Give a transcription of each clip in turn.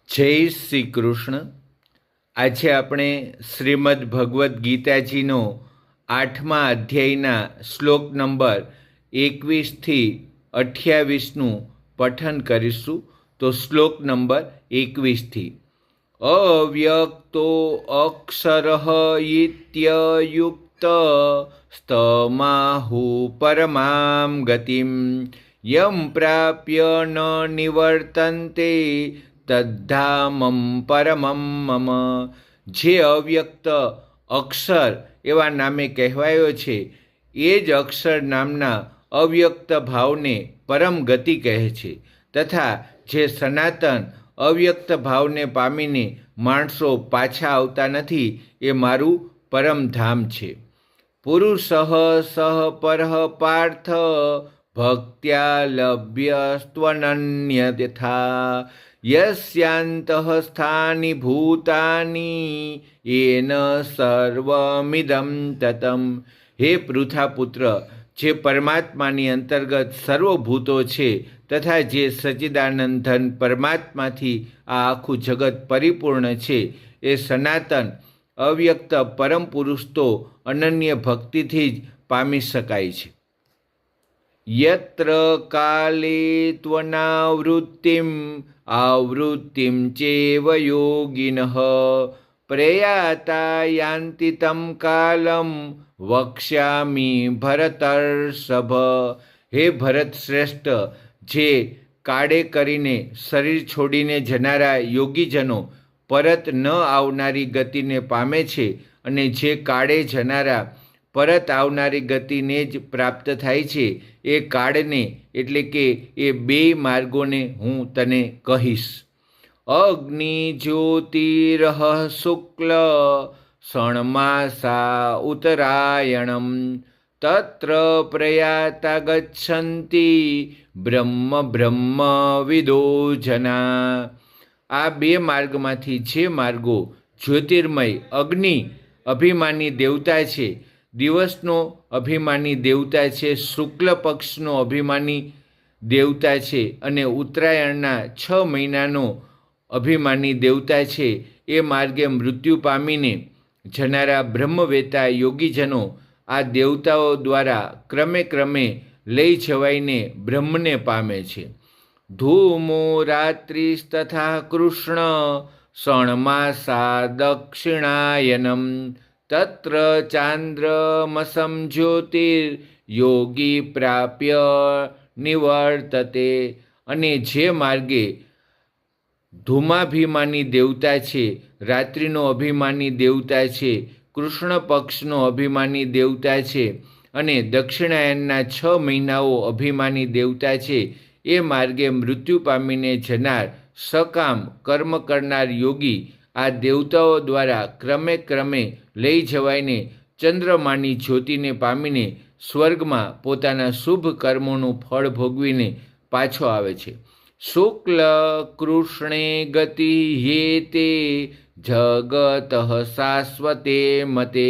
જય શ્રી કૃષ્ણ. આજે આપણે શ્રીમદ્ ભગવદ્ ગીતાજીનો 8મા અધ્યાયના શ્લોક નંબર 21થી 28નું પઠન કરીશું. તો શ્લોક નંબર 21થી અવ્યક્તો અક્ષરઃ ઇત્યયુક્ત સ્તમાહુ પરમામ ગતિમ યમ પ્રાપ્ય ન નિવર્તન્તે તદ્ધામમ પરમમ મમ. જે અવ્યક્ત અક્ષર એવા નામે કહેવાયો છે એ જ અક્ષર નામના અવ્યક્ત ભાવને પરમ ગતિ કહે છે, તથા જે સનાતન અવ્યક્ત ભાવને પામીને માણસો પાછા આવતા નથી એ મારું પરમધામ છે. પુરુષ સહ પરઃ પાર્થ ભક્ત્યા લભ્યસ્ત્વનન્યથા યસ્યાંતઃ સ્થાનિ ભૂતાની એન સર્વમિદં તતમ. હે પૃથાપુત્ર, જે પરમાત્માની અંતર્ગત સર્વભૂતો છે તથા જે સચ્ચિદાનંદ ઘન પરમાત્માથી આ આખું જગત પરિપૂર્ણ છે એ સનાતન અવ્યક્ત પરમ પુરુષ તો અનન્ય ભક્તિથી જ પામી શકાય છે. યત્ર કાલે ત્વનાવૃત્તિમ આવૃત્તિમ ચેવ યોગિનઃ પ્રયાતા યાન્તિ તમ કાલમ વક્ષ્યામિ ભરતર્ષભ. હે ભરત શ્રેષ્ઠ, જે કાળે કરીને શરીર છોડીને જનારા યોગીજનો પરત ન આવનારી ગતિને પામે છે અને જે કાળે જનારા પરત આવનારી ગતિને જ પ્રાપ્ત થાય છે એ કાળને એટલે કે એ બે માર્ગોને હું તને કહીશ. અગ્નિ જ્યોતિરઃ શુક્લ ષણમાસા ઉત્તરાયણમ તત્ર પ્રયાતા ગચ્છન્તિ બ્રહ્મ વિદો જના. આ બે માર્ગમાંથી જે માર્ગો જ્યોતિર્મય અગ્નિ અભિમાની દેવતા છે, દિવસનો અભિમાની દેવતા છે, શુક્લ પક્ષનો અભિમાની દેવતા છે અને ઉત્તરાયણના 6 મહિનાનો અભિમાની દેવતા છે, એ માર્ગે મૃત્યુ પામીને જનારા બ્રહ્મવેતા યોગીજનો આ દેવતાઓ દ્વારા ક્રમે ક્રમે લઈ જવાઈને બ્રહ્મને પામે છે. ધૂમો રાત્રિસ્તથા કૃષ્ણ ષણમાસા દક્ષિણાયનમ તત્ર ચાંદ્રમસમ જ્યોતિર યોગી પ્રાપ્ય નિવર્તતે. અને જે માર્ગે ધૂમાભિમાની દેવતા છે, રાત્રિનો અભિમાની દેવતા છે, કૃષ્ણ પક્ષનો અભિમાની દેવતા છે અને દક્ષિણાયનના 6 મહિનાઓ અભિમાની દેવતા છે, એ માર્ગે મૃત્યુ પામીને જનાર સકામ કર્મ કરનાર યોગી આ દેવતાઓ દ્વારા ક્રમે ક્રમે લઈ જવાઈને ચંદ્રમાની જ્યોતિને પામીને સ્વર્ગમાં પોતાના શુભ કર્મોનું ફળ ભોગવીને પાછો આવે છે. શુક્લ કૃષ્ણે ગતિ યેતે જગત શાશ્વતે મતે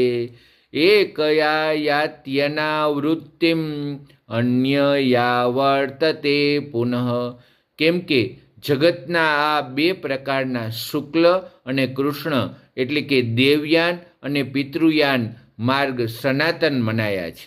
એકયા યાત્યનાવૃત્તિમ અન્યયા વર્તતે પુનઃ. કેમ કે જગતના આ બે પ્રકારના શુક્લ અને કૃષ્ણ એટલે કે દેવયાન અને પિતૃયાન માર્ગ સનાતન મનાયા છે.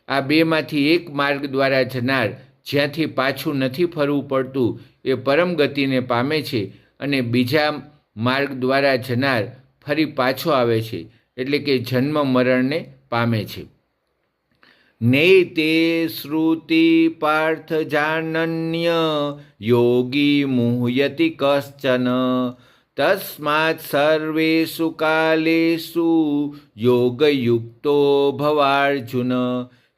આ બેમાંથી એક માર્ગ દ્વારા જનાર જ્યાંથી પાછું નથી ફરવું પડતું એ પરમ ગતિને પામે છે અને બીજા માર્ગ દ્વારા જનાર ફરી પાછો આવે છે એટલે કે જન્મ મરણને પામે છે. નૈતે શ્રુતિ પાર્થ જાનન્ય યોગી મુહ્યતિ કશ્ચન તસ્માત્ સર્વેષુ કાલેષુ યોગયુક્તો ભવાર્જુન.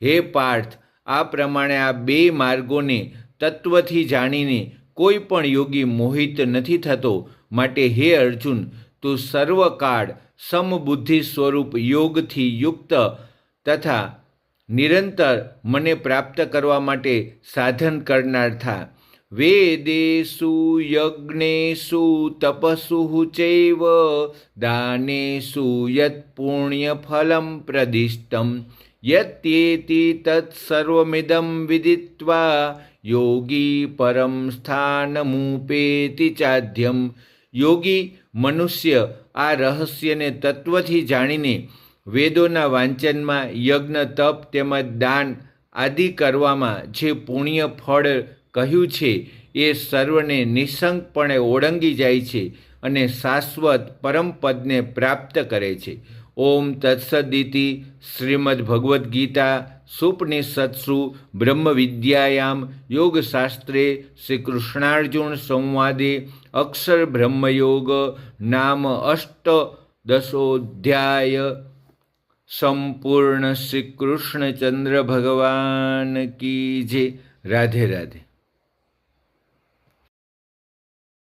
હે પાર્થ, આ પ્રમાણે આ બે માર્ગોને તત્વથી જાણીને કોઈ પણ યોગી મોહિત નથી થતો. માટે હે અર્જુન, તું સર્વકાળ સમબુદ્ધિ સ્વરૂપ યોગથી યુક્ત તથા નિરંતર મને પ્રાપ્ત કરવા માટે સાધન કરનાર થા. વેદેષુ યજ્ઞેષુ તપસુ ચૈવ દાનેષુ યત પુણ્યફલમ પ્રદિષ્ટમ યત્યેતિ તત્સર્વમિદં વિદિત્વા યોગી પરમ સ્થાનમુપેતિ ચાધ્યમ. યોગી મનુષ્ય આ રહસ્યને તત્વથી જાણીને વેદોના વાંચનમાં યજ્ઞ તપ તેમજ દાન આદિ કરવામાં જે પુણ્ય ફળ કહ્યું છે એ સર્વને નિઃશંકપણે ઓળંગી જાય છે અને શાશ્વત પરમપદને પ્રાપ્ત કરે છે. ઓમ તત્સદિતિ શ્રીમદ્ ભગવદ્ ગીતા સુપનિષત્સુ બ્રહ્મ વિદ્યાયામ યોગશાસ્ત્રે શ્રી કૃષ્ણાર્જુન સંવાદે અક્ષર બ્રહ્મયોગ નામ અષ્ટદશોધ્યાય સંપૂર્ણ. શ્રી કૃષ્ણચંદ્ર ભગવાન કી જય. રાધે રાધે.